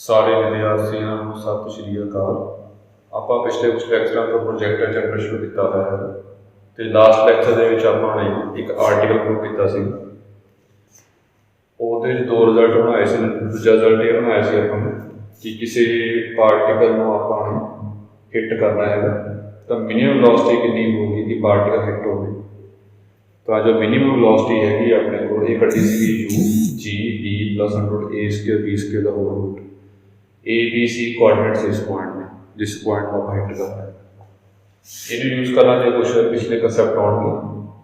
ਸਾਰੇ ਵਿਦਿਆਰਥੀਆਂ ਨੂੰ ਸਤਿ ਸ਼੍ਰੀ ਅਕਾਲ। ਆਪਾਂ ਪਿਛਲੇ ਕੁਛ ਲੈਕਚਰਾਂ ਤੋਂ ਪ੍ਰੋਜੈਕਟ ਚੈਪਟਰ ਸ਼ੁਰੂ ਕੀਤਾ ਹੋਇਆ ਹੈ ਅਤੇ ਲਾਸਟ ਲੈਕਚਰ ਦੇ ਵਿੱਚ ਆਪਾਂ ਨੇ ਇੱਕ ਆਰਟੀਕਲ ਪ੍ਰੂਵ ਕੀਤਾ ਸੀ। ਉਹਦੇ 'ਚ ਦੋ ਰਿਜ਼ਲਟ ਬਣਾਏ ਸੀ। ਦੂਜਾ ਰਿਜ਼ਲਟ ਇਹ ਬਣਾਇਆ ਸੀ ਆਪਾਂ ਨੇ ਕਿ ਕਿਸੇ ਪਾਰਟੀਕਲ ਨੂੰ ਆਪਾਂ ਨੇ ਹਿੱਟ ਕਰਨਾ ਹੈਗਾ ਤਾਂ ਮਿਨੀਮਮ ਵੈਲੋਸਿਟੀ ਕਿੰਨੀ ਹੋਊਗੀ ਕਿ ਪਾਰਟੀਕਲ ਹਿੱਟ ਹੋਵੇ। ਤਾਂ ਜੋ ਮਿਨੀਮਮ ਵੈਲੋਸਿਟੀ ਹੈਗੀ ਆਪਣੇ ਕੋਲ ਇਹ ਕੱਢੀ ਸੀਗੀ u(g) d + √a² b² ਦਾ whole root. A B C coordinates इस पॉइंट में जिस पॉइंट को आप हिट करना है इन्हें यूज़ करना जो कुछ पिछले कंसैप्ट आउणगे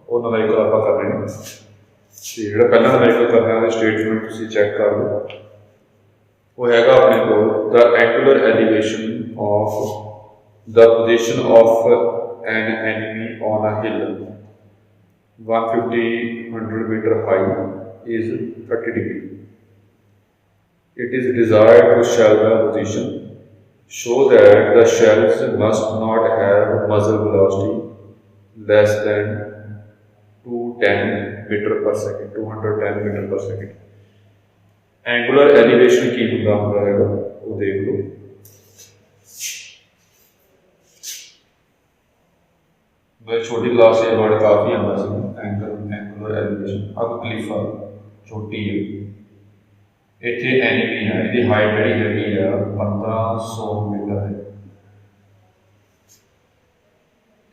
वो नवेकल आप कर रहे हैं। तो जो पहला नवेकल करना है स्टेटमेंट तुसीं चैक कर लो। वो हैगा अपने को the angular elevation of the position of an enemy on a hill 150 metre high is 30 degree. It is desired to shell the position. Show that the shells must not have muzzle velocity less than 210 meter per second. 210 meter per second. Angular elevation की होता है वो देख लो। मैं छोटी class से word काफ़ी आंदा सी एंगुलर एलिवेशन। अब क्लिफा छोटी है इतने एनिमी है इसकी हाइट जी हैगी है 1500 मीटर है।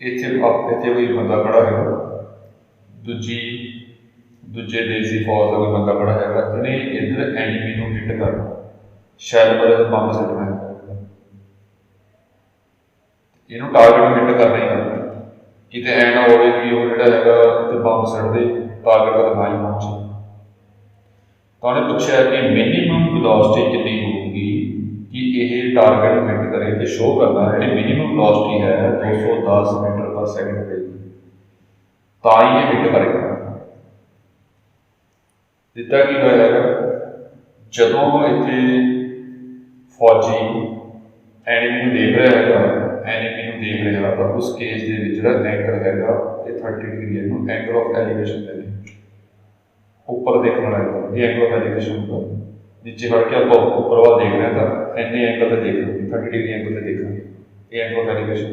इतने इतने कोई बंदा खड़ा है दूजे देश की फौज का कोई बंदा खड़ा है इन्हें इधर एनिमी को हिट करना शैल पर बंब सुटना है। इन्हों टारगेट हिट करना ही करना कितने ऐ ना हो कि वो जो बंब सुट दे टारगेट तक ना ही पहुँचे। तो उन्हें पूछा कि मिनीमम वेलोसिटी कितनी होगी कि यह टारगेट हिट करे तो शो करना है मिनीमम वेलोसिटी है 210 मीटर पर सेकंड रहेगी तो ही ये हिट करेगा। दिता कि होया जदों इतने फौजी एनिमी को देख रहा है देख रहा तो उस केस के जो एंगल है ये 30 डिग्री एंगल ऑफ एलिवेशन कहते हैं। ऊपर देखने वाला ये एंगल ऑफ एलिवेशन होगा। नीचे खड़ के आप ऊपर वाल देख रहे हैं तो इन्ने एंगल से देख लेंगे 30 डिग्री एंगल से देखेंगे ये एंगल ऑफ एलिवेशन।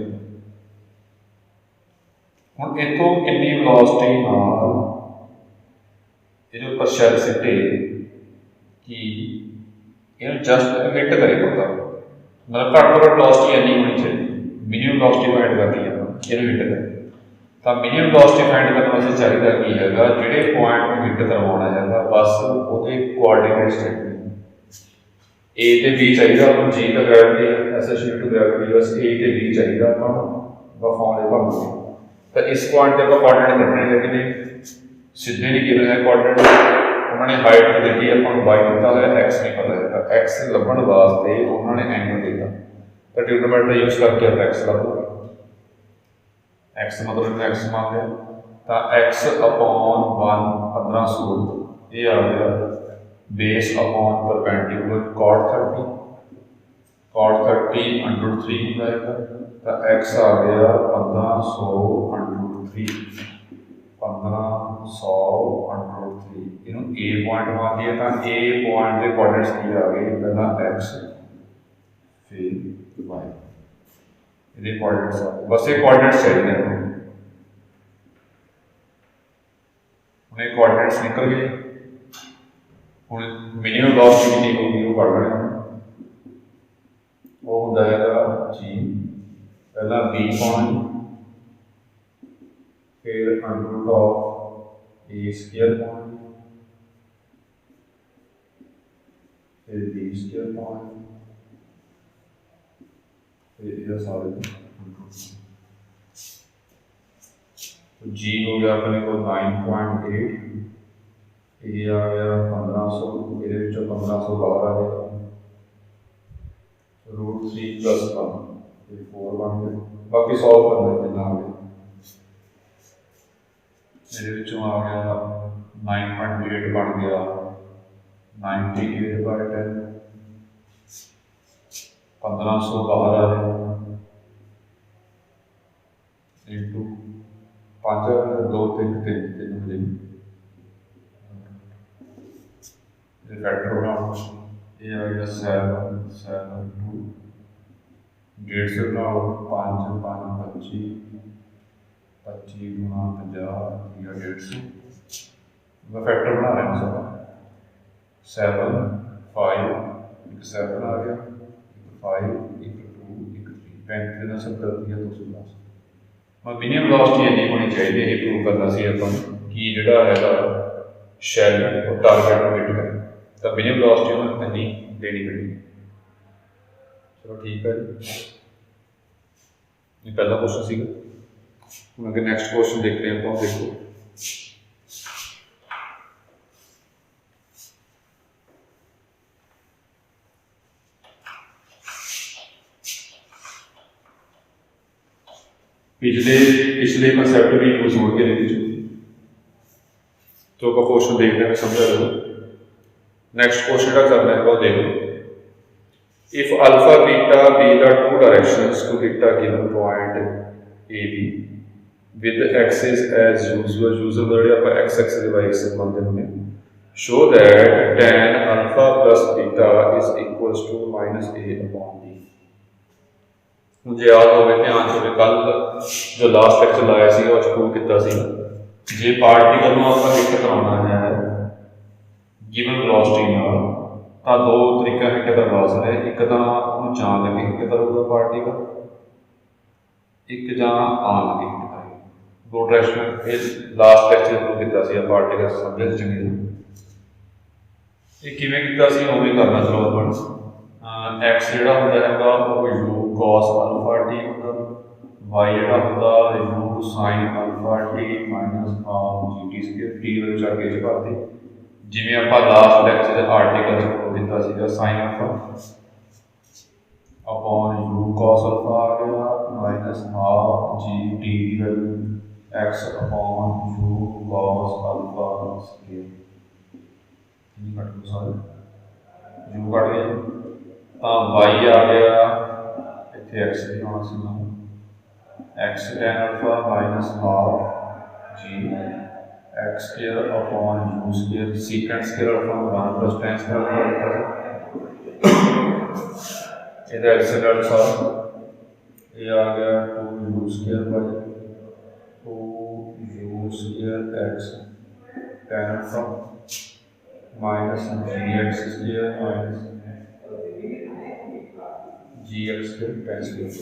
हम इतों कितनी वेलोसिटी नाल उपर शैल सिटे कि इन्हें जस्ट हिट करे पता मतलब घट तो घट वेलोसिटी इन्नी होनी चाहिए। मिनीमम वेलोसिटी फाइंड करनी है इन्हें हिट करे तो मिनीमम वेलोसिटी फाइंड करने वास्ते चाहिए कि है जोड़े पॉइंट को हिट करवाना है बस वो कोआर्डिनेट स्टेटमेंट ए तो बी चाहिए अपन जी का ग्रेविटी एसोसिएटेड टू ग्रेविटी बस ए तो बी चाहिए अपन फॉर्म भावेंगे तो इस पॉइंट पर आप कोआर्डिनेट करने हैं कि नहीं सीधे नहीं गिवन है कोआर्डिनेट उन्होंने हाइट तो दी अपन वाई दिता है एक्स नहीं पता है एक्स लभण वास्ते उन्होंने एंगल दिता तो ट्रिग्नोमेट्री का यूज़ करके आप एक्स लभोगे। एक्स मतलब एक्स मान लिया तो एक्स अपॉन 1/1500 ये आ गया बेस अपॉन परपेंडिकुलर cot 30 √3 होगा तो एक्स आ गया 1500 √3 इनू ए पॉइंट मान लिया तो ए पॉइंट के कोऑर्डिनेट्स की आ गए पहला एक्स फिर वाई ये कोऑर्डिनेट्स बस ये कोऑर्डिनेट्स चाहिए उन्हें कोऑर्डिनेट्स निकल गए हुण मिनीमम वेलोसिटी कितनी होगी वो कढ रहे हैं वो होंदा है जी पहला बी पॉइंट फिर √ ऑफ a² पॉइंट फिर b² पॉइंट फिर सारे जी हो गया अपने को 9.8 ये आ गया 1500 ये 1500 बाहर आ गया √3 + 1 ये 4 बन गया बाकी सॉल्व करना है जितना आ गया मेरे आ गया 9.8 बन गया 98/10 1500 बाहर आ गया इंटू 5 2 3 3 फैक्टर बनाओ ये आ जाएगा 7 150 ਨਾਲ 5 5 25 25 गुणा 50 या 150 मैं फैक्टर बना रहा हूँ सब 7 5 एक 7 आ गया एक 5 एक 2 एक 3 35 का 70 दिया 210 मैं मिनिमम वेलोसिटी इन्नी होनी चाहिए ये प्रूव करना सी अपन कि जिहड़ा हैगा शैल और टारगेट को हिट करे तो मिनिमम वेलोसिटी उन्हें इन्नी देनी पड़ेगी। चलो ठीक है जी, ये पहला क्वेश्चन सीगा। हम अगर नेक्स्ट क्वेश्चन देखते हैं तो देखो पिछले कंसेप्ट भी यूज हो गए तो का क्वेश्चन देखने में समझा रहे हो। नेक्स्ट क्वेश्चन का करना है वो देखो, if alpha beta be the two directions to hit a given point A B with axis as usual ਜਿਹੜੇ ਆਪਾਂ x एक्सिस y एक्सिस ਮੰਨਦੇ ਹੁੰਦੇ show that tan alpha plus beta is equals to minus a upon b। मुझे याद हो ध्यान से कल जो लास्ट लेक्चर लाया सी वो प्रूव किया सी जे पार्टिकल ਨੂੰ ਆਪਾਂ ਹਿੱਟ ਕਰਾਉਣਾ ਹੈ गिवन वेलोसिटी ਨਾਲ ਤਾਂ दो तरीका ਹਿੱਟ ਕਰਨ ਵਾਸਤੇ ਇੱਕ ਤਾਂ ਉਹਨੂੰ ਜਾਣ ਲੱਗੇ ਹਿੱਟ ਕਰੂਗਾ ਪਾਰਟੀਕਲ ਇੱਕ ਜਾਂ ਆਉਣ ਲੱਗੇ ਹਿੱਟ ਕਰੇਗਾ दो डायरेक्शन। ਇਹ ਲਾਸਟ ਲੈਕਚਰ प्रूव किया सी पार्टिकल समझे चंगी ਇਹ ਕਿਵੇਂ ਕੀਤਾ ਸੀ ਉਵੇਂ ਕਰਨਾ। ਚਲੋ ਆਪਾਂ एक्स ਜਿਹੜਾ ਹੁੰਦਾ ਹੈਗਾ ਉਹ u cos alpha t ਹੁੰਦਾ, y ਜਿਹੜਾ ਹੁੰਦਾ u sin alpha t minus half gt square t ਵਿੱਚ ਆ ਕੇ ਭਰਤੀ ਜਿਵੇਂ ਆਪਾਂ ਲਾਸਟ ਲੈਕਚਰ ਦੇ ਆਰਟੀਕਲ ਚ ਪ੍ਰੂਵ ਕੀਤਾ ਸੀਗਾ sin alpha upon u cos alpha ਆ ਗਿਆ minus half gt ਦੀ value x upon u cos alpha square ਇਹ ਕੱਟ ਲਓ ਸਾਰੇ u ਕੱਟ ਗਿਆ y आ गया इतने x भी होना सी x tan alpha minus half g x square upon u square secant square alpha 1 plus tan square alpha इधर x alpha ये आ गया 2u square by 2u square x tan alpha minus gx square minus G X tan square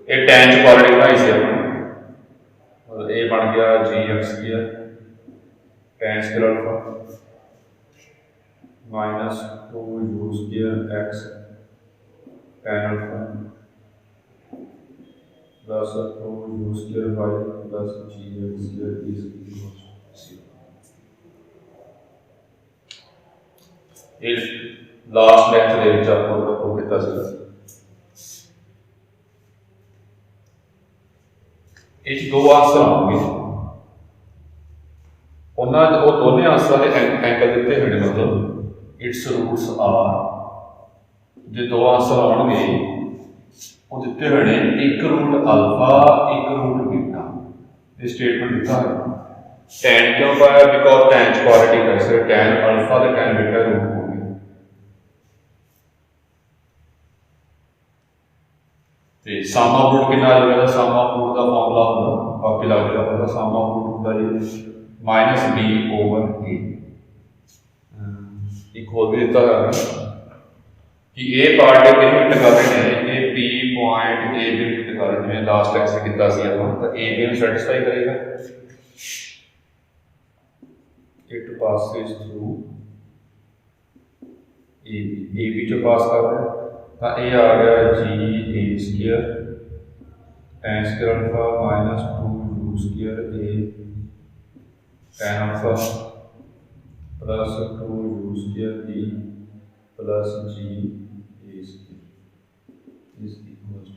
ये tan च quality बनाई सी अपने मतलब ये बन गया G X square tan square alpha minus 2u square X tan alpha plus 2u square Y plus G X square is equal to 0। ये लास्ट लेक्चर ਦੇ ਵਿੱਚ ਆਪਾਂ ਉਹ ਪ੍ਰੂਵ ਕੀਤਾ ਸੀ। ਇਹ ਦੋ ਆਂਸਰ ਆਉਣਗੇ ਉਹਨਾਂ ਉਹ ਦੋਨੇ ਆਂਸਰਾਂ ਦੇ ਐਂਗਲ ਦਿੱਤੇ ਹੋਏ ਨੇ ਮਤਲਬ ਇਟਸ ਰੂਟਸ ਆਰ ਜੇ ਦੋ ਆਂਸਰ ਆਉਣਗੇ ਉਹ ਦਿੱਤੇ ਹੋਏ ਨੇ ਇੱਕ ਰੂਟ ਅਲਫਾ ਇੱਕ ਰੂਟ ਬੀਟਾ। ਇਹ ਸਟੇਟਮੈਂਟ ਦਿੱਤਾ ਹੈ tan क्यों पाया बिकॉज tan क्वालिटी कैसे tan अल्फा ਤੇ tan बीटा रूट हो गए ਤੇ ਸਮ ਆਫ ਰੂਟ ਕਿੰਨਾ ਆ ਜਾਏਗਾ some of route the formula ਹੁੰਦਾ ਬਾਕੀ ਲੱਗ ਜਾਏਗਾ ਪਤਾ ਸਮ ਆਫ ਰੂਟ ਹੁੰਦਾ ਜੀ -b/a ਇੱਕ ਹੋਰ ਵੀ ਦਿੱਤਾ ਹੋਇਆ ਕਿ ਇਹ ਪਾਰਟ ਕਿਹਨੂੰ ਹਿੱਟ ਕਰ ਰਹੇ ਨੇ ਇਹ p ਪੁਆਇੰਟ a ਨੂੰ ਹਿੱਟ ਕਰ ਰਹੇ ਜਿਵੇਂ ਲਾਸਟ ਲੈਕਚਰ ਕੀਤਾ ਸੀ ਆਪਾਂ ਤਾਂ a b ਨੂੰ ਸੈਟੀਸਫਾਈ ਕਰੇਗਾ it passes through AB जो पास कर रहा है तो ये आ गया G A square tan square alpha minus 2u square A tan alpha plus 2u square B plus G A square is equal to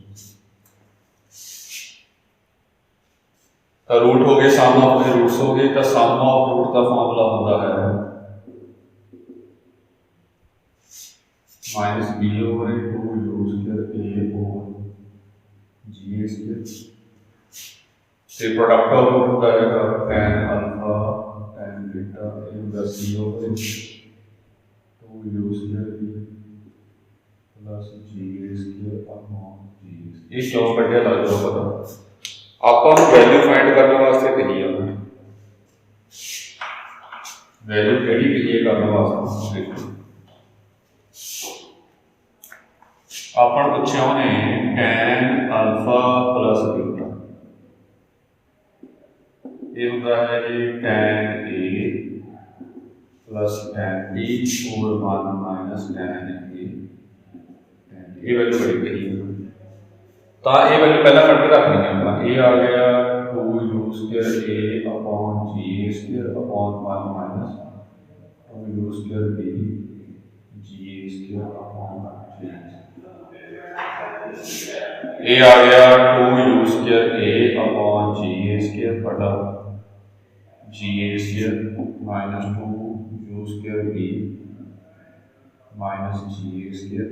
root हो गए सम ऑफ द रूट्स हो गए तो सम ऑफ रूट का formula होता है minus B over 2u square A over G square से product of root होता है tan alpha tan beta A plus c over 2u square B ji square upon जी। ये क्यों कटिया लग जाओ पता ਆਪਾਂ ਨੂੰ वैल्यू फाइंड करने वास्ते कही है वैल्यू केड़ी कही है करने वास्ते देखो अपन पूछे उन्हें tan अल्फा प्लस बीटा ये होता है जी tan A plus tan B over 1 minus tan A ये वैल्यू बड़ी कही है तो ये वैल्यू पहला कट के रखनी है अपना ये आ गया 2u square a upon g square upon 1 minus 2u square b g square upon g ये आ गया 2u square a upon g square बटा g square minus 2u square b minus g square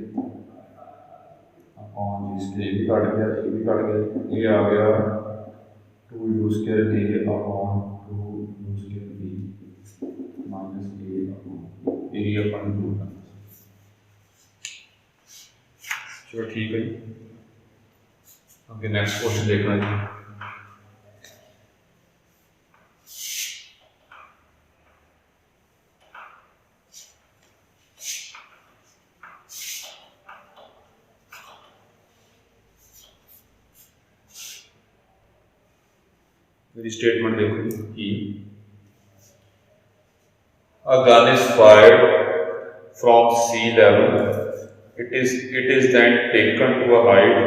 upon g square भी cut गया ये भी cut गया ये आ गया 2u square a upon 2u square b minus a upon ये अपन दूर करना चलो ठीक है जी आगे नेक्स्ट क्वेश्चन देखना जी मेरी स्टेटमेंट देखो कि a gun is fired from sea level it is then taken to a height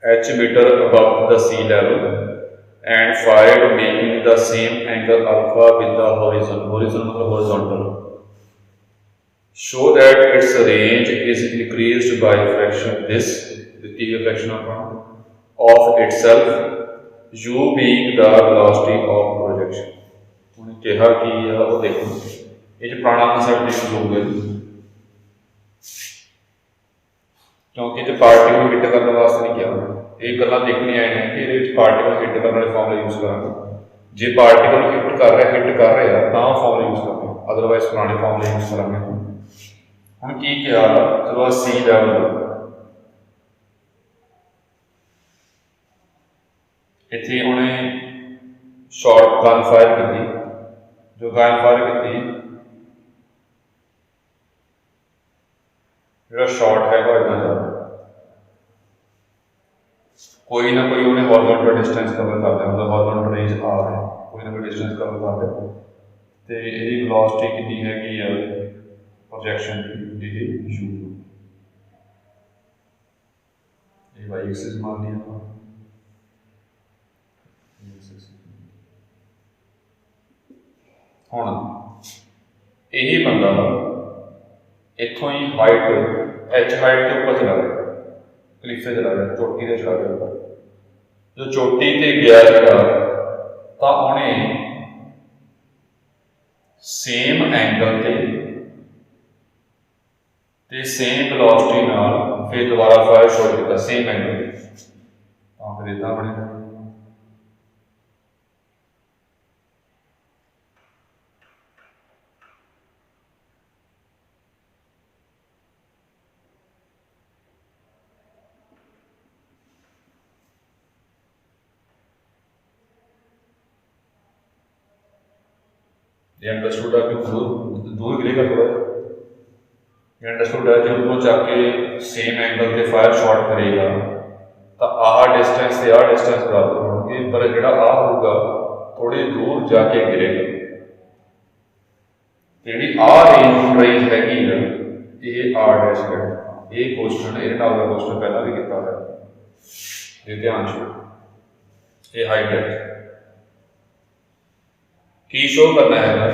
h meter above the sea level and fired making the same angle alpha with the horizontal show that its range is increased by fraction this the fraction of itself u being the velocity of projection उन्हें कहा कि वो देखो ये जो पुराना concept use हो गया क्योंकि जो पार्टिकल हिट करने वास्ते नहीं किया एक गल्ला देखनी आई है कि ये पार्टिकल हिट करने वाले फॉर्मूला यूज करेंगे जे पार्टिकल हिट कर रहे हैं तो फॉर्मूला यूज करेंगे अदरवाइज पुराने फॉर्मूले यूज करेंगे हम की किया चलो सी लेवल इतने उन्हें शॉर्ट गन फायर की जो गन फायर की जो शॉर्ट है वो इतना ज़्यादा कोई ना कोई उन्हें हॉरिजॉन्टल डिस्टेंस कवर करता है मतलब हॉरिजॉन्टल रेंज आ रहा है कोई ना कोई डिस्टेंस कवर करता है तो यही वेलोसिटी कितनी है कि प्रोजेक्शन की यू ये वाई एक्सिस मान लिया हुण यही बंदा इत्थों ही हाइट एच हाइट के ऊपर चला गया क्लिफ से चला गया चोटी से चला गया जो चोटी ते गया तो उन्हें सेम एंगल ते सेम वेलोसिटी नाल फिर दोबारा फायर शॉट किया सेम एंगल तो फिर इतना बनेगा अंडरस्टूड है कि दूर गिरेगा थोड़ा ये अंडरस्टूड है जो ऊपर जाके सेम एंगल पे फायर शॉट करेगा तो आह डिस्टेंस से आह डिस्टेंस बराबर होंगे पर जो आ होगा थोड़ी दूर जाके गिरेगा जी आ रेंज हैगी ये आर डैश है ये क्वेश्चन ये नाल का क्वेश्चन पहला भी किया है ये ध्यान छो ये हाइट है की शो करना है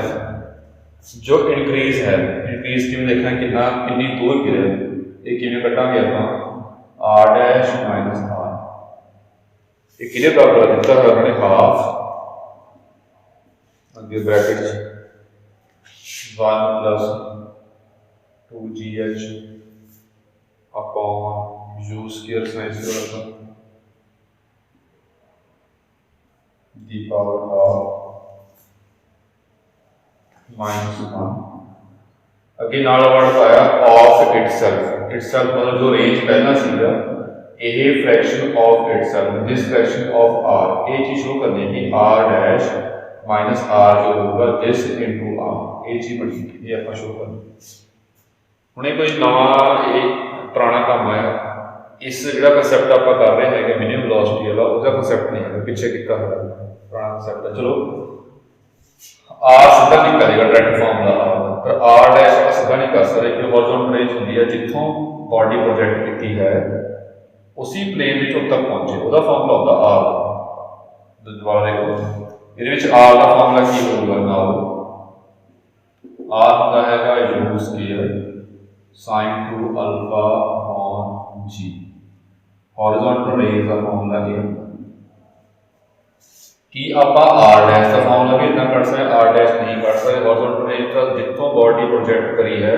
जो इंक्रीज है इंक्रीज की देखना कितना कितनी दूर गिरे ये किमें कटांगे आप आर डैश माइनस आर ये किने बराबर दिता है उन्होंने हाफ अगे bracket 1 plus 2gh upon u square sine square दी पावर हाफ माइनस 1 अगे नाल वर्ड पाया ऑफ इटसेल्फ मतलब जो रेंज पहला सीगा ये fraction of itself this fraction of R ये चीज़ शो करनी है कि आर डैश माइनस आर जो होगा दिस इनटू आर ये चीज़ बनी ये आप शो करनी हुण ये कोई नवा ये पुराना काम आया इस जो कंसैप्ट आप कर रहे हैं मिनिमम वेलोसिटी वाला उसका कंसैप्ट नहीं है पिछे किया हुआ पुराना कंसैप्ट है चलो आर सीधा नहीं करेगा डायरेक्ट फॉर्मूला आर पर आर डैश आप सीधा नहीं कर सकते एक हॉरिजॉन्टल रेंज होती है जितों बॉडी प्रोजेक्ट की है उसी प्लेन के तक पहुंचे उसका फॉर्मूला होता आर दोबारा देखो ये आर का फॉर्मूला की होगा नाउ आर होता है u square sin 2 alpha upon g horizontal range का फॉर्मूला ये कि आप आर डैश का फॉर्मूला भी इतना कर सकते आर डैश नहीं कर सकते हॉरिजॉन्टल रेंज का जितों बॉडी प्रोजेक्ट करी है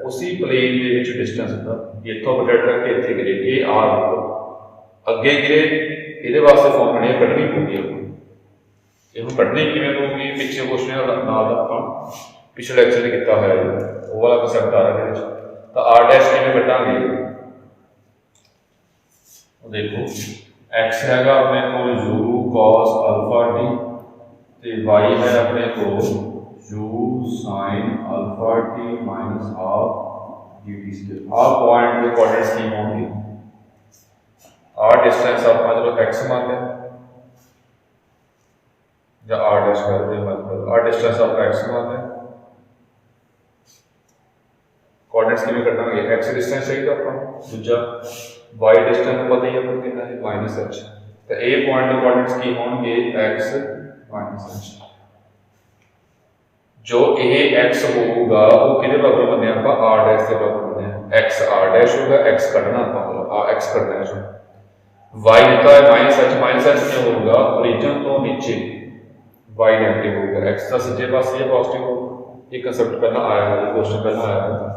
उसी प्लेन के विच डिस्टेंस होता इतों प्रोजेक्ट करके इतने गिरे ये आर होगा अगे गिरे ये वास्ते फॉर्मूला कढ़नी पऊगी इनू कढ़नी किवें पऊगी पिछले क्वेश्चन नाल आप पिछले लेक्चर में किया है वो वाला कंसैप्ट आ रहा है तो आर डैश किवें कढ़ांगे देखो एक्स हैगा अपने को यू कॉस अल्फा टी ते वाई है अपने को you sine alpha T minus half D T square half point के कोऑर्डिनेट्स की होंगे आर डिस्टेंस आप चलो एक्स मान लें या आर डैश कर दे मतलब आर डिस्टेंस आपका एक्स मान लें कोऑर्डिनेट्स किवें कढ़ांगे एक्स डिस्टेंस चाहिए आपको दूजा वाई डिस्टेंस पता ही है कितना है माइनस एच तो ए पॉइंट के कोऑर्डिनेट्स की होंगे एक्स माइनस एच जो ए एक्स होगा वो किहदे बराबर बनने आप आर डैश के बराबर बनने एक्स आर डैश होगा एक्स कढ़ना आप एक्स कढ़ना है वाई देता है माइनस एच क्या होगा ओरिजिन तो नीचे वाई नेगेटिव होगा एक्स का सज्जे पासे या पॉजिटिव होगा ये कंसेप्ट पहला आया है क्वेश्चन पहला आया है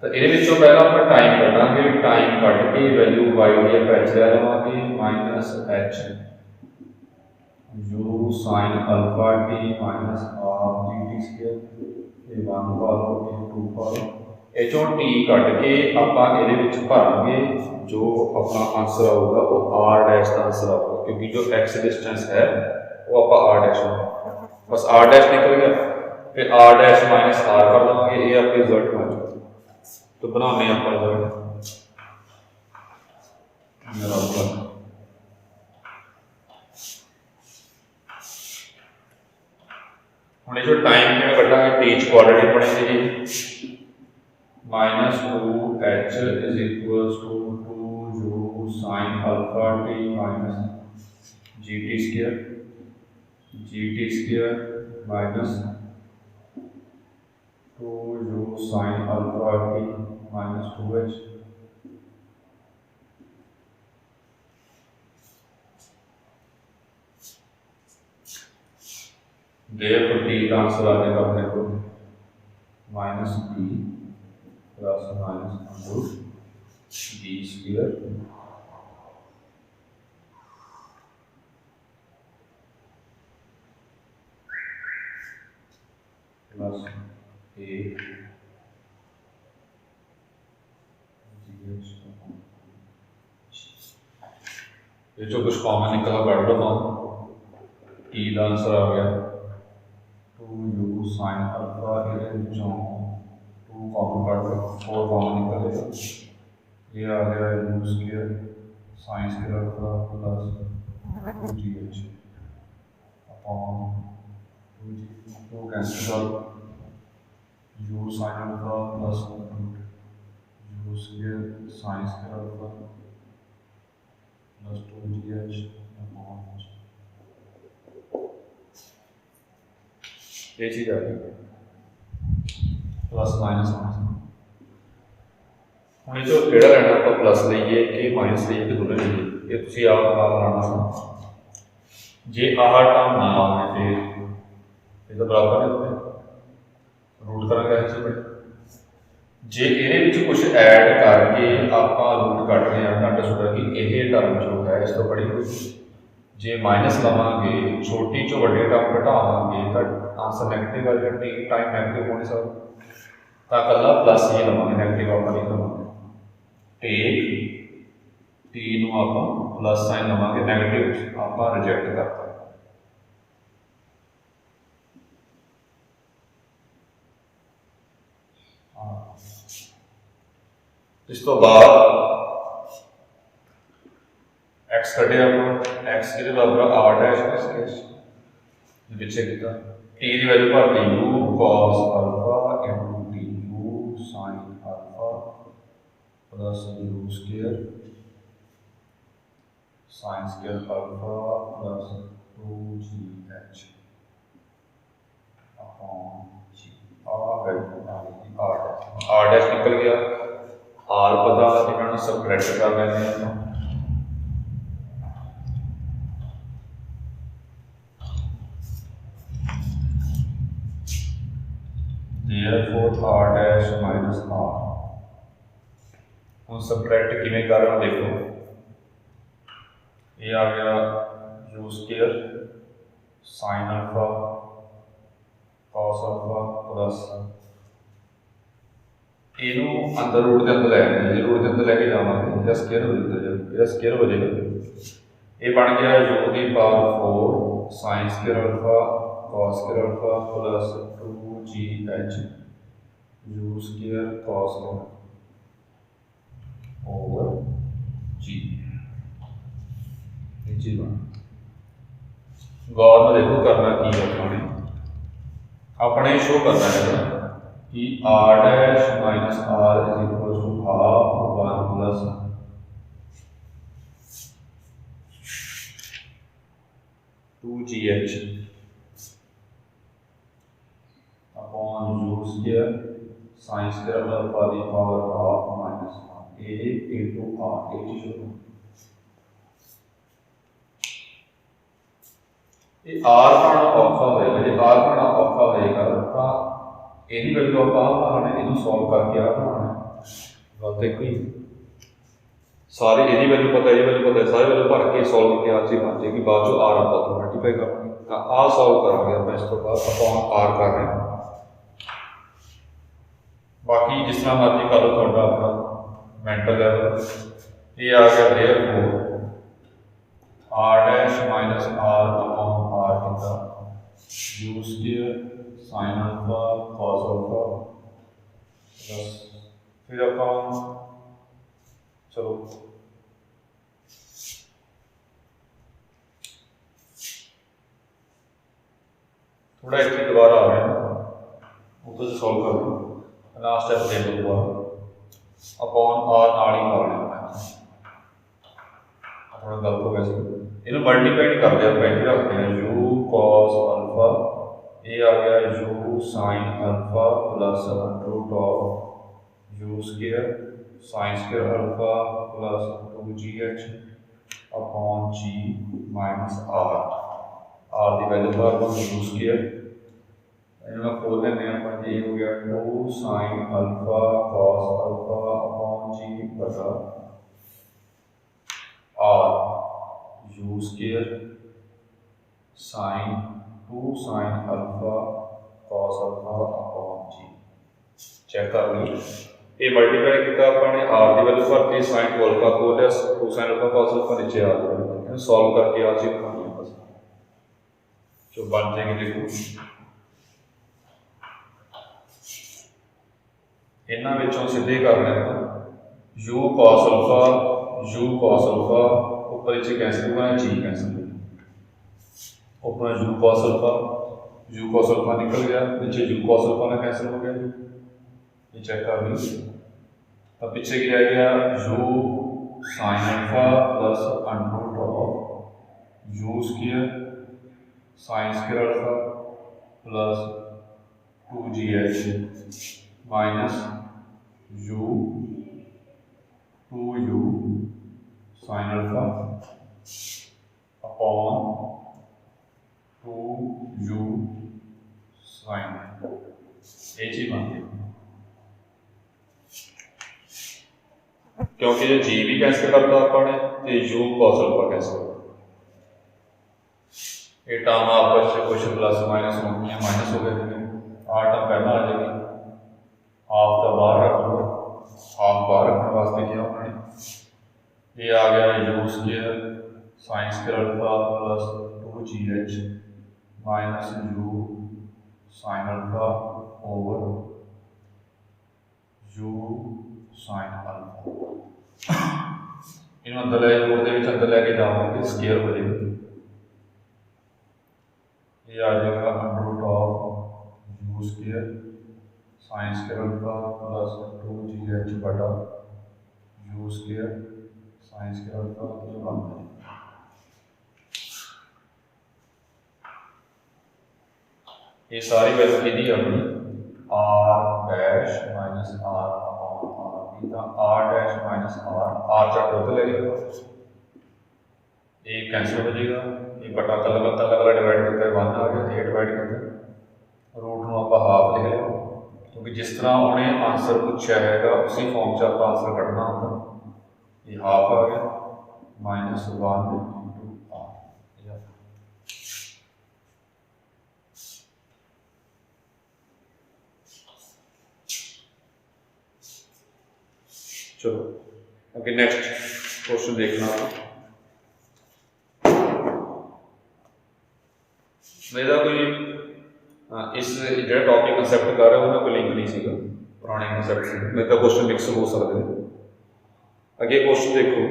तो ये पहला आप टाइम कटांगे टाइम कट के वैल्यू वाई की आप एच ले लवांगे minus H U sine alpha T minus half जी टी स्क्वायर ये 1 पा लो ये 2 पा लो ये चों टी कट के आप ये भरांगे जो अपना आंसर आऊगा वो आर डैश का आंसर आऊगा क्योंकि जो एक्स डिस्टेंस है वो आप आर डैश बस आर डैश निकल गया फिर आर डैश माइनस आर कर देंगे ये आपके रिजल्ट बन जाएगा तो बनाने आप हमने जो टाइम में कटा है टीच क्वाड्रेटिक बनेगी G minus 2h is equals to 2u sine alpha T minus gt square minus 2u sine alpha T minus 2h therefore t का आंसर आ जाएगा अपने को minus b plus minus root b square plus a ये जो कुछ common निकला पढ़ लो टी का आंसर आ गया 2u साइन अल्फा ये जो 2 कॉमन पढ़ लो 4 कॉमन निकलेगा ये आ गया u square sine square alpha plus 2gh upon 2 cancel out u sign alpha plus u square sine square alpha plus 2gh upon ये चीज आ गई प्लस माइनस हम जो केड़ा लेना आप प्लस लीए कि माइनस लीए कि दोनों लीए ये तुसी आप बनाना सा जे आह टर्म ना आवे फिर ये तो बराबर है रूट करांगे ऐसे बड़े जे ਇਹਦੇ ਵਿੱਚ कुछ ऐड करके आप रूट कट रहे हैं तो अंडरस्टूड कि यह टर्म जो है इस तो बड़ी होगी जे माइनस लवांगे छोटी चो बड़े टर्म घटावांगे तो आंसर नैगेटिव आ जाएगा टाइम नैगेटिव होने सब तो कला प्लस ये लवांगे नैगेटिव आप नहीं ਨੂੰ ਆਪਾਂ प्लस साइन लवांगे, नैगेटिव आप रिजेक्ट करता। इस तो बाद एक्स कटे आप एक्स के बराबर आर डैश इस केस पिछे किया टी की वैल्यू भरती u cos alpha into T u sine alpha plus u square sine square alpha plus 2gh upon g R dash निकल गया। आर पता इन्होंने सबट्रैक्ट कर लेने हैं therefore r dash minus r हम सबट्रैक्ट किवें कर रहे हैं देखो ये आ गया u square sine alpha cos alpha plus इनू अंदर रूट के अंदर लैना जी रूट के अंदर लैके जावांगे या स्क्वायर हो जाता है स्क्वायर हो जाएगा ये बन गया u की power 4 sign square alpha cos square alpha plus 2gh u square cos over g नीचे बन गौर में देखो करना की है अपने शो करना है कि r dash minus r is equal to half 1 plus two g h upon u square sine square alpha the power half minus a into r ये चीज ये r पाना औखा होएगा जे r पाना औखा होएगा तो यही वैल्यू आप बनाने इनू सॉल्व करके आ बनाना गल एक ही सारे यही वैल्यू पता है ये वैल्यू पता है सारे वैल्यू भर के सॉल्व करके आ चीज बन जाएगी बाद जो आर आप मल्टीप्लाई करेंगे तो आ सॉल्व करेंगे आप इस तो बाद अपॉन आर कर रहे हैं बाकी जिस तरह मर्जी कर लो थोड़ा अपना मेंटल लेवल ये आ गया therefore R dash minus R upon R कितना U square sine alpha cos alpha plus फिर अपन चलो थोड़ा एक दोबारा आ रहे हैं ऊपर से सॉल्व कर लो लास्ट स्टेप ले लो दोबारा अपॉन आर नाल ही मारना थोड़ा गलत हो गया इन्हें मल्टीप्लाई नहीं कर दिया पहले रखते हैं यू कॉस अल्फा ये आ गया u sine alpha plus root of u square sine square alpha plus 2gh upon g minus r the value पर यू स्क्वायर इन्हें खोल लेने हैं ये हो गया 2 sine alpha cos alpha upon g बटा r u square sine 2 sine alpha cos alpha upon g check कर लो ये मल्टीप्लाई किया आपने आर की वैल्यू भरती साइन को अल्फा को लिया 2 साइन अल्फा कॉस अल्फा नीचे आ गया सॉल्व करके आ चीज बनानी है बस जो बन जाएगी देखो इन्हां विचों सीधे कर लेना u cos अल्फा ऊपर नीचे कैंसिल होगा g कैंसिल ऊपर u cos अल्फा निकल गया नीचे u cos अल्फा ना कैंसिल हो गया ये चेक कर लीजिए अब पीछे क्या रह गया u sin alpha plus under root of u square sin square alpha plus 2gh minus u 2u sin alpha upon 2u sin ये चीज बनती है क्योंकि जो जी भी कैंसिल करता अपने तो u cos अल्फा कैंसिल ये टर्म आपस में कुछ प्लस माइनस हो गई माइनस हो गए आर टर्म पहला आ जाएगी हाफ तो बाहर रख लो हाफ बाहर रखने वास्ते क्या उन्होंने ये आ गया u square sine square alpha plus 2gh minus u sine alpha over u sine alpha. इन्हों अंदर लैके जाओगे स्केयर हो जाएगी, ये आ जाएगा under root of u square sine square alpha plus 2gh बटा u square sine square alpha ये बन जाएगा। ये सारी वैल्यू की दी अपनी r dash minus r r dash minus r चार टोटल लगेगा, ये कैंसिल हो जाएगा, ये बटा तला डिवाइड करता है 1 आ गया, ये डिवाइड करता है रूट में आप हाफ लिख लिया, क्योंकि जिस तरह उन्हें आंसर पूछा है उसी फॉर्म से आप आंसर कढ़ना होगा। ये हाफ आ गया माइनस 1 इंटू r। चलो अगे नेक्स्ट क्वेश्चन देखना, मेरा कोई इस जो टॉपिक कंसैप्ट कर रहा है कोई लिंक नहीं सीगा, पुराने कंसैप्ट से मेरे तो क्वेश्चन मिक्स हो सकते हैं। अगे क्वेश्चन देखो,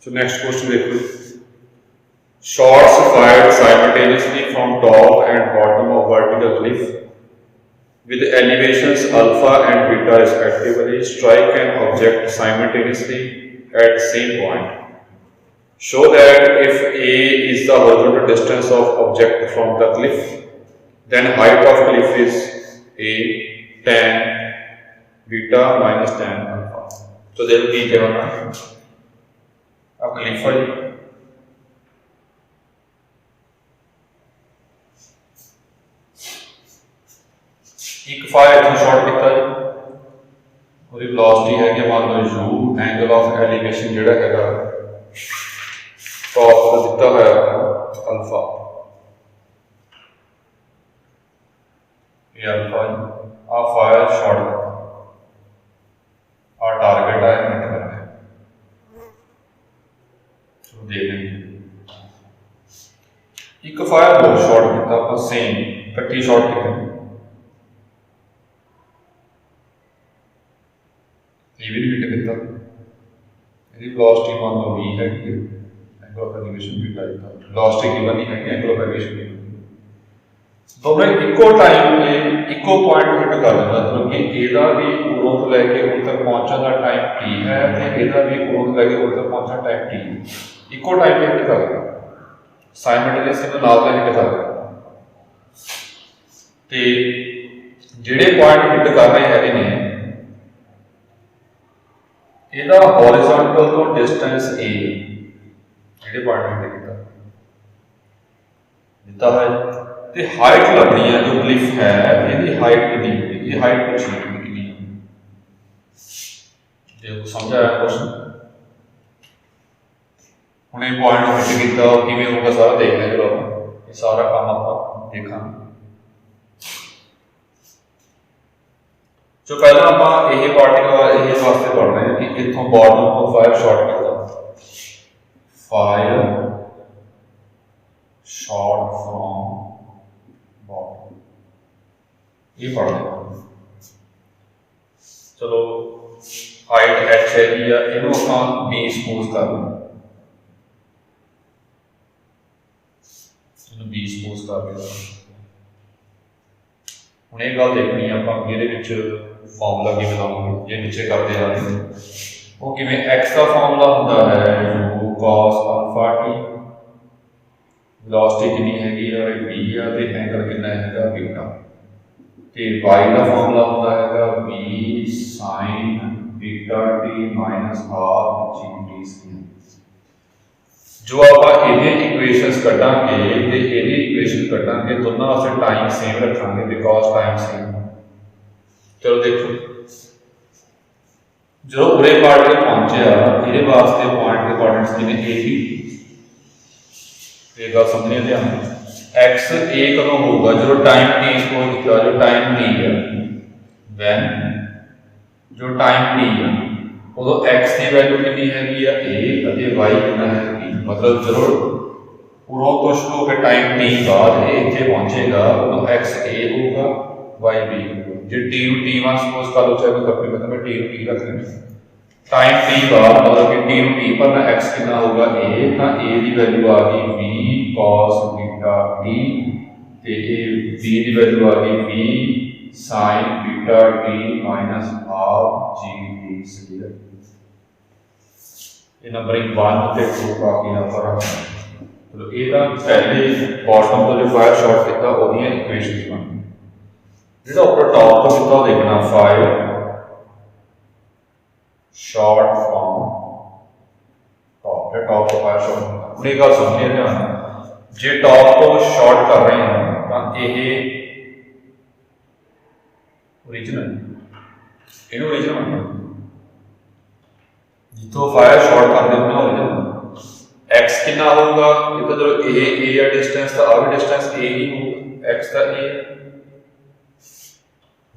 तो नेक्स्ट क्वेश्चन देखो, shots fired simultaneously from top and bottom of vertical cliff with elevations alpha and beta respectively strike an object simultaneously at same point. Show that if A is the horizontal distance of object from the cliff, then height of cliff is A tan beta minus tan alpha. So there will be given a cliff है, एक fire इतना short किया जी, और velocity है मान लो u, angle of elevation जिहड़ा हैगा top का दिता होया अल्फा, ये अल्फा आ फायर शॉर्ट आ टारगेट है हिट करना है, तो देख लेंगे एक फायर बहुत शॉर्ट किया आप सेम इकट्ठी शॉर्ट किया, ये भी हिट किया, यदि वेलोसिटी मान लो v है, एंगल ऑफ एलिवेशन भी टाइप था, वेलोसिटी गिवन नहीं है, एंगल ऑफ एलिवेशन दोनों इको टाइम में इको पॉइंट हिट कर देना, मतलब कि एदा भी उरों तो लैके उन तक पहुंचने का टाइम t है ते एदा भी उरों तो लैके उन तक पहुंचना टाइम t, इको टाइम पे हिट कर देना, साइमल्टेनियसली में नाल हिट कर देना, ते जिहड़े पॉइंट हिट कर रहे हैं ने ਇਹਦਾ हॉरिजॉन्टल तो डिस्टेंस a ਜਿਹੜੇ पॉइंट हिट किया दिता है, ते हाइट लगनी है जो क्लिफ है ਇਹਦੀ हाइट कितनी होगी, ये हाइट पूछी है कितनी है, देखो समझ आया क्वेश्चन। हुण ये पॉइंट हिट किया किवें होगा सारा देख लें, चलो ये सारा काम आप देखा। जो पहला आप यही पार्टिकल यही वास्ते पढ़ रहे हैं कि इतों बॉटम तो फायर शॉट किया, फायर शॉट फ्रॉम बॉटम, ये पढ़ रहे हैं। चलो हाइट h है जी, इनू आप b सपोज कर लें, इनू b सपोज कर लिया। हुण ये गल देखनी है आप ये फॉर्मूला किवें लाओगे, ये नीचे करते आ रहे हैं वो किवें x का फॉर्मूला होंदा है u cos alpha t, velocity कितनी हैगी है v है ते एंगल कितना हैगा बीटा, ते y का फॉर्मूला होंदा हैगा v sin beta t minus half g t। जो आप ये इक्वेशंस कटांगे ते ये इक्वेशन कटांगे दोनों वास्ते टाइम सेम रखांगे बिकॉज टाइम सेम। चलो देखो जो उरे पार्ट के पहुंचे ये वास्ते पॉइंट के कोऑर्डिनेट्स कितने ए बी, ये गल समझने ध्यान। एक्स ए कदों होगा जो टाइम टी सपोज किया, जो टाइम टी है वैन जो टाइम टी है उदों एक्स की वैल्यू कितनी हैगी आ ए वाई कितना है बी। मतलब जो पूरा तो शुरू होकर टाइम टी बाद ये इतने पहुंचेगा उदों एक्स ए होगा वाई बी होगा। जो टी टी वन सपोज कर लो चाहे कोई फर्क नहीं पड़ता, मैं टी टी रख लेना टाइम टी बाद मतलब कि टी टी पर ना एक्स कितना होगा ए, तो ए की वैल्यू आ गई वी कॉस बीटा टी ते बी की वैल्यू आ गई v sine beta T minus half जी टी स्क्वायर। ये नंबरिंग 1 ते 2 बाकी नंबर है। चलो ये तो पहले बॉटम तो जो फायर शॉर्ट किया ओदियां इक्वेशंस बन जो ऊपर टॉप तो कितना देखना फायर शॉर्ट फ्रॉम टॉप है टॉप तो फायर शॉर्ट अपनी गल समझिए ध्यान जे टॉप तो शॉर्ट कर रहे हैं तो ये ओरिजिनल इन्हों ओरिजिनल जितों फायर शॉर्ट कर रहे हैं ओरिजिनल एक्स कितना होगा ये तो जो ए या डिस्टेंस तो आ भी डिस्टेंस ए ही होगा एक्स का ए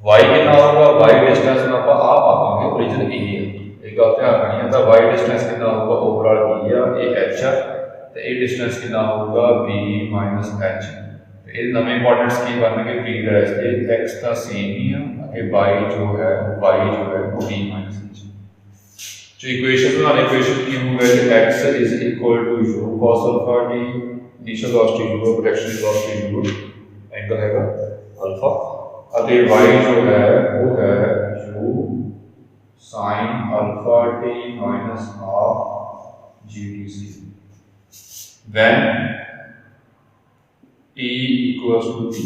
वाई कितना होगा वाई डिस्टेंस में आप आ पाएंगे ओरिजिनल ए है एक गल ध्यान रखनी है। तो वाई डिस्टेंस कितना होगा ओवरऑल बी है ये एच है तो ए डिस्टेंस कितना होगा बी माइनस एच। तो ये नवे इंपॉर्टेंट्स की बनने बी डैश ए एक्स का सेम ही है कि वाई जो है वो बी माइनस एच। जो इक्वेशन बनाने इक्वेशन की होगा कि x is equal to u cos alpha t initial velocity u production velocity u angle हैगा अल्फा और y जो है वो है u sin alpha t minus half gtc when t equals to t।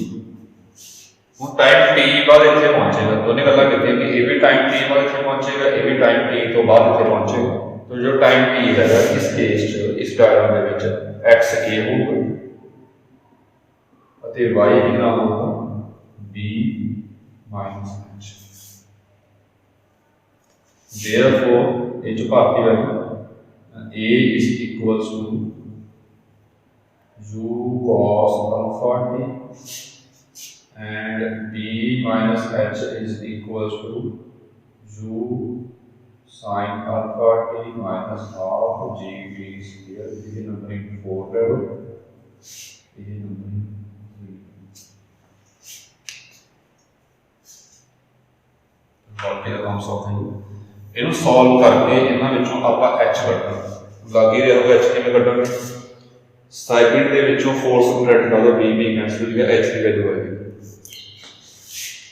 वो टाइम टी बाद इतने पहुंचेगा दोनों गल्लां कीतियां कि ये भी टाइम टी बाद इतने पहुंचेगा ये भी टाइम टी तो बाद इतने पहुंचेगा। तो जो टाइम टी है इस केस इस डायग्राम में एक्स ए होगा और वाई कितना होगा बी माइनस एच। देयरफॉर ये जो भारतीय value A is equals to u cos alpha T and b minus h is equals to u sin alpha t minus half g b square। ये numbering 4 है ये numbering 3 बाकी का काम solve है इन्हें सॉल्व करके इन्हां विचों आपां h कढना लागे रहेगा h किवें कढांगे साइकिल दे विचों फोर्स करंट का b b कैंसिल हो गया h की वैल्यू आएगी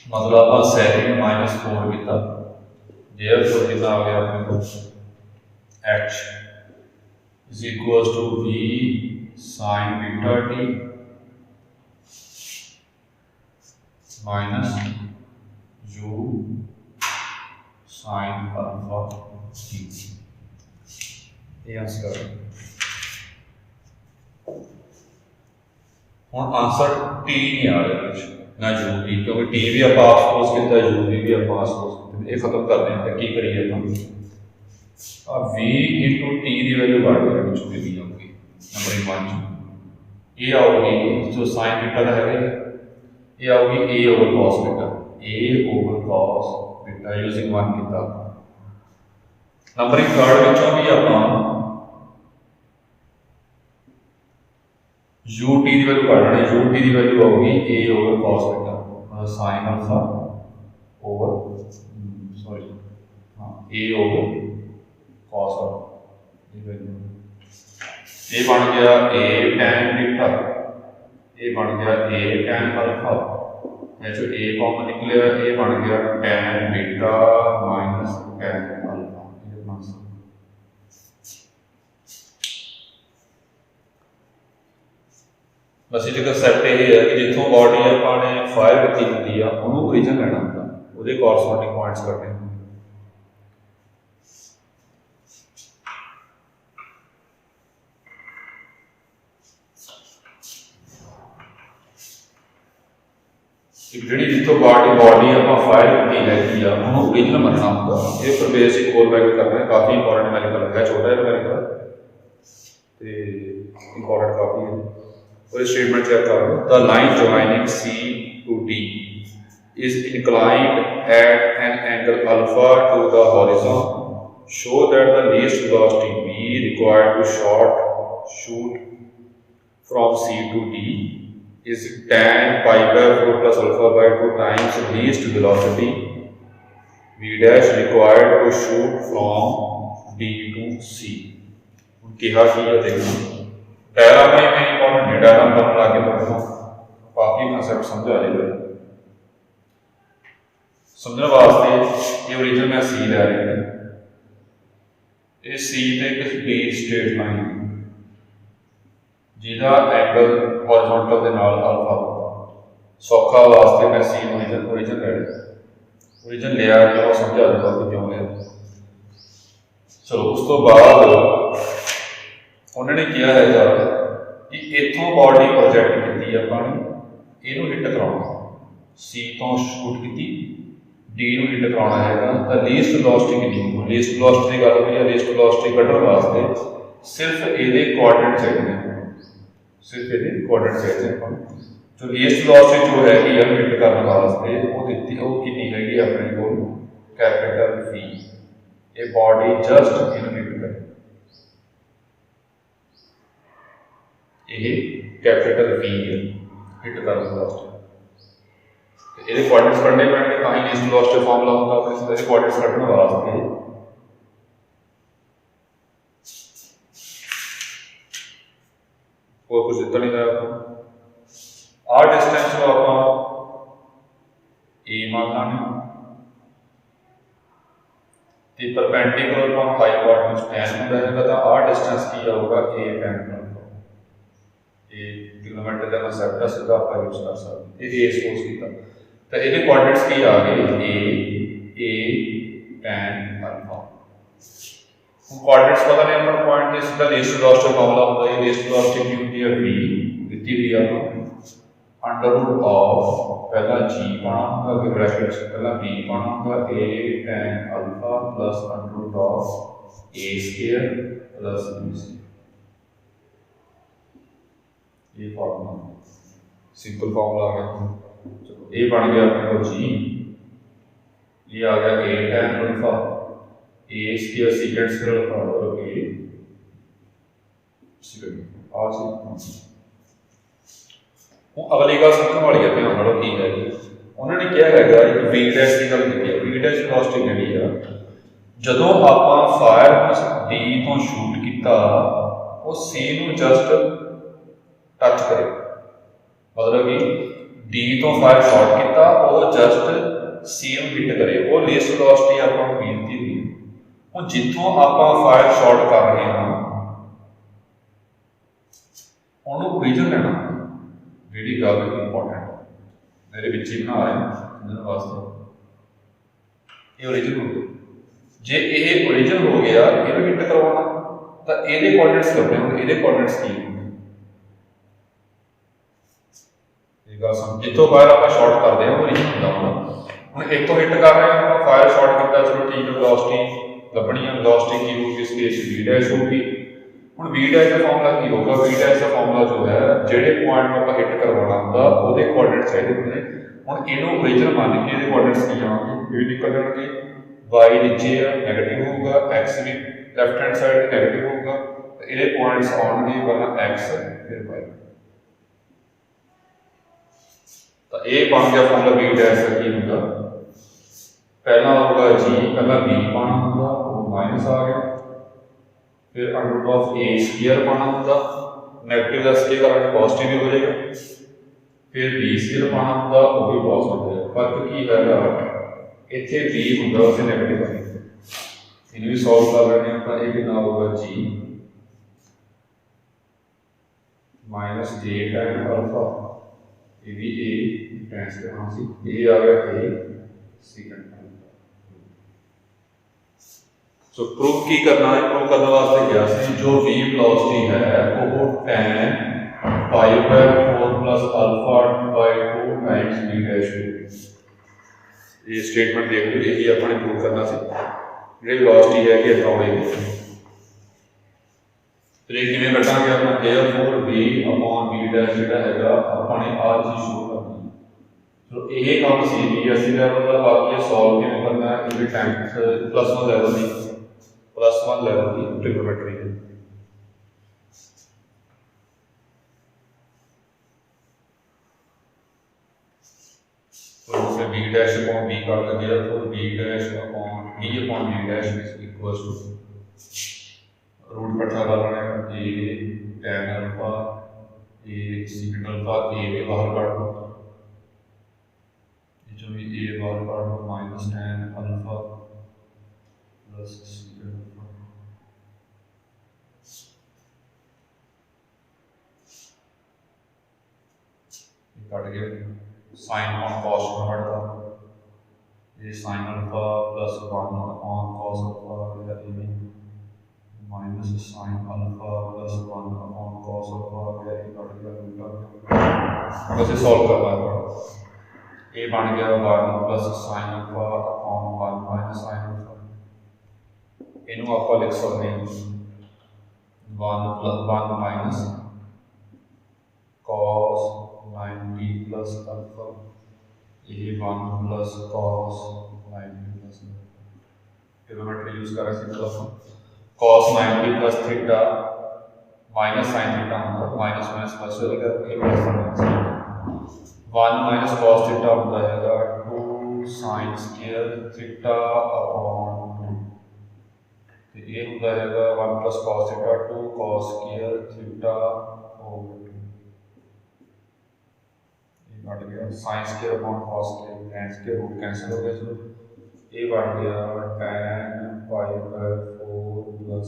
मतलब आप सेकंड माइनस 4 किया देयरफॉर कितना आ गया अपने को h is equals to v sin beta t minus u sin alpha t। ये आंसर हुण आंसर t नहीं आ रहा ना यू भी क्योंकि टी भी आप सपोज किया यू भी आप सपोज ये खत्म कर दें तो की करिए अब वी इंटू टी की वैल्यू बढ़ गई कुछ भी नहीं होगी नंबर 1 ये आओगी जो साइन बीटा का है ये आओगी ए ओवर कॉस बीटा यूजिंग 1 किया। नंबर 3 विचों भी आप u t की वैल्यू काटना है u t की वैल्यू होगी a ओवर cos बीटा मतलब sin अल्फा ओवर सॉरी हां a ओवर cos अल्फा ये वैल्यू ये बन गया a tan बीटा ये बन गया a tan अल्फा ये जो a कॉमन निकलेगा ये बन गया tan beta minus tan alpha ये बन सकता। बस एक कंसैप्ट ये है कि जितों बॉडी आपने फायर की होती है उन्होंने ओरिजिन लेना होता वो कॉरस्पॉन्डिंग पॉइंट्स करने जी जितों बॉडी आप फायर की हैगी उन्होंने ओरिजिनल मनना होता ये पर बेसिक कोर वैल्यू करना है काफ़ी इंपॉर्टेंट मेडिकल है छोटा है मेडिकल तो इंपॉर्टेंट काफ़ी है। और स्टेटमेंट चेक कर लो। The line joining C to D is inclined at an angle alpha to the horizon. Show that the least velocity V required to shoot from C to D is tan pi by 4 plus alpha by 2 times least velocity V dash required to shoot from D to C. कहा कि यह देखना diagram में main important है, diagram बनने लगे तो बाकी कंसेप्ट समझ आ जाएगा। समझने वास्ते ये ओरिजिन में C ले रहे हैं, ये C ते एक B स्ट्रेट लाइन जिहदा एंगल हॉरिजॉन्टल दे नाल अल्फा सौखा वास्ते मैं C ओरिजिन ले लिया। ओरिजिन लिया तो समझा दूंगा कि क्यों लिया। चलो उस तो बाद उन्होंने किया है कि इथों बॉडी प्रोजेक्ट की अपनी इनू हिट कराना, C तो शूट की D ਨੂੰ ਹਿੱਟ ਕਰਾਉਣਾ ਹੈਗਾ ਤਾਂ ਲੀਸਟ ਵੈਲੋਸਿਟੀ ਕਿੰਨੀ ਹੋਊਗੀ। ਲੀਸਟ ਵੈਲੋਸਿਟੀ ਦੀ ਗੱਲ ਹੋਈ ਹੈ, ਲੀਸਟ ਵੈਲੋਸਿਟੀ ਕੱਢਣ ਵਾਸਤੇ ਸਿਰਫ ਇਹਦੇ ਕੋਆਰਡੀਨੇਟ ਚਾਹੀਦੇ ਨੇ, ਸਿਰਫ ਇਹਦੇ ਕੋਆਰਡੀਨੇਟ ਚਾਹੀਦੇ ਆਪਾਂ ਨੂੰ। ਜੋ ਲੀਸਟ ਵੈਲੋਸਿਟੀ ਜੋ ਹੈਗੀ ਇਹਨੂੰ ਹਿੱਟ ਕਰਨ ਵਾਸਤੇ ਉਹ ਦਿੱਤੀ, ਉਹ ਕਿੰਨੀ ਹੈਗੀ ਆਪਣੇ ਕੋਲ ਕੈਪੀਟਲ V। ਇਹ ਬਾਡੀ ਜਸਟ ਇਹਨੂੰ ਹਿੱਟ ਕਰੇ, ਇਹ ਕੈਪੀਟਲ V ਹੈ ਹਿੱਟ ਕਰਨ ਵਾਸਤੇ। ये कोऑर्डिनेट्स करने पैणगे तां ही लीस्ट वेलोसिटी फार्मूला होता है। तो इसके कोऑर्डिनेट्स कढने वास्ते और कुछ दिता नहीं है आपको। आर डिस्टेंस को आप ए मान लाने ते परपेंडिकुलर तो फाइव कोऑर्डिनेट्स tan होता है तो आर डिस्टेंस की होगा ए tan ये ट्रिग्नोमेट्री का कांसेप्ट है, सीधा आप यूज कर सकते हैं। ये सपोज कीता तो ये कोऑर्डिनेट्स की आ गए ए tan अल्फा। कोऑर्डिनेट्स पता नहीं अपन पॉइंट के सीधा लीस्ट वेलोसिटी फार्मूला होता है। लीस्ट वेलोसिटी की होती है v दी हुई है अंडर रूट ऑफ पहला g पाना होगा कि ब्रैकेट से पहला b पाना होगा a tan alpha plus under root of a square plus b square. ये फार्मूला सिंपल फार्मूला आ गया। चलो ये बन गया अपने को जी, ये आ गया a tan alpha a square secant square alpha और a स्क्वायर आ सी। हूँ अगली गल समझने वाली है, ध्यान नाल की है उन्होंने क्या हैगा एक v डैश की गल की है। v डैश वेलोसिटी जिहड़ी आ जदों आपां फायर d तो शूट कीता वो c नूं जस्ट टच करे, मतलब कि D तो फायर शॉट किया वो जस्ट C ਨੂੰ हिट करे, वो लीस्ट वेलोसिटी ਆਪਾਂ ਨੂੰ ਮਿਲਦੀ हुई। ਹੁਣ ਜਿੱਥੋਂ ਆਪਾਂ फायर शॉट कर रहे हैं ਉਹਨੂੰ ओरिजिन लेना, ਜਿਹੜੀ ਗੱਲ इंपॉर्टेंट मेरे ਵਿੱਚ ही बना रहे हैं समझने वास्ते। ये ओरिजिन हो गया, जे ये ओरिजिन हो गया ਇਹਨੂੰ हिट करवाना तो ਇਹਦੇ ਕੋਆਰਡੀਨੇਟਸ ਲੱਭਣੇ ਹੁਣ। ਇਹਦੇ ਕੋਆਰਡੀਨੇਟਸ ਕੀ जितों फायर आप शॉट करते हैं वो ओरिजिन होंदा हम इतों हिट कर रहे हैं फायर शॉट किया, चलो ठीक है वेलोसिटी लभनी है। वेलोसिटी की होगी इस केस v डैश होगी। हुण v डैश का फार्मूला की होगा, v डैश का फार्मूला जो है जेडे पॉइंट में आप हिट करवाना होंदा ओहदे कोऑर्डिनेट्स चाहिए होंदे ने। हुण इहनूं ओरिजिन मान के इहदे कोऑर्डिनेट्स की आउणगे, ये निकल जाणगे y नीचे है नेगेटिव होगा, x भी लेफ्ट हैंड साइड नेगेटिव होगा, तो इहदे पॉइंट्स आउणगे पहला x फिर y। तो ये बन गया फॉर्मूला v डैश का की होगा, पहला होगा g पहला b पाना होगा वो माइनस आ गया, फिर under root of a square पाना होगा, नेगेटिव का स्क्वायर करेंगे पॉजिटिव भी हो जाएगा, फिर b स्क्वायर पाना होगा वो भी पॉजिटिव हो जाएगा। फर्क की है इतने b होगा उसे नेगेटिव करेंगे, इन्हें भी सॉल्व कर रहे हैं अपन। एक ना होगा g minus j tan alpha ये भी a tan से कहाँ से a आ गया a सेकंड। सो प्रूव की करना है, प्रूव करने वास्ते क्या है जो v वेलोसिटी है वो tan pi by 4 plus alpha by 2 times v dash होगी। ये स्टेटमेंट देख लो, यही अपने प्रूव करना सी। जो वेलोसिटी है कि इतना होगी फिर ये किवें कटांगे अपना therefore b upon b dash जिहड़ा हैगा ਆਪਾਂ ने आ चीज़ शो करनी है। चलो ये काम सी BSc लैवल का, बाकी सॉल्व किवें करना है ये 10th +1 लैवल की ट्रिग्नोमेट्री है। तो फिर b डैश अपॉन b कर देंगे, therefore b dash upon b dash is equals to root इकट्ठा कर लेना है a tan alpha a secant alpha, a भी बाहर काट दो, ये जो भी a बाहर काट दो minus tan alpha plus secant alpha, ये कट गया, साइन अपॉन कॉस में बढ़ता, ये sign alpha plus 1 upon cos alpha या ये minus sign alpha plus 1 upon cos alpha या ये कट गया उल्टा। अब इसे सॉल्व करना है, ये बन गया 1 plus sine alpha upon 1 minus sine alpha, इनू आप लिख सकते हैं 1 plus 1 minus cos 90 plus alpha, ये 1 plus cos 90 plus trigonometry use कर रहे हैं। Cos 90 plus theta minus sine theta होता है, माइनस माइनस प्लस हो जाएगा, ये plus minus 1 minus cos theta होता है 2 साइन स्क्वायर थीटा अपॉन 2, तो ये होता है 1 plus cos theta 2 cos square theta over 2, ये बढ़ गया sine square upon cos square, tan square root cancel हो गया, चलो ये बढ़ गया tan पाई बाय 4 प्लस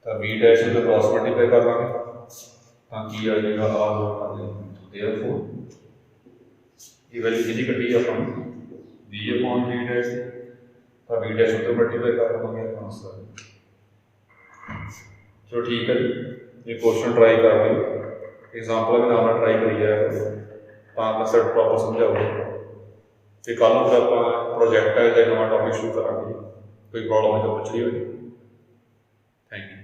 तो b डैश को क्रॉस मल्टीप्लाई कर लांगे ताकि आ जाएगा r आ जाएगा, देयरफॉर ये वैल्यू कितनी कटी है अपन b अपॉन b डैश, तो b डैश को मल्टीप्लाई कर लांगे आंसर। चलो ठीक है जी, ये क्वेश्चन ट्राई कर लो, एग्जाम्पल भी नाम ट्राई करिए तो कंसेप्ट प्रॉपर समझाओगे, फिर कल फिर आप प्रोजेक्ट है नवा टॉपिक शुरू करा, कोई प्रॉब्लम है तो पूछ लियो जी। Thank you.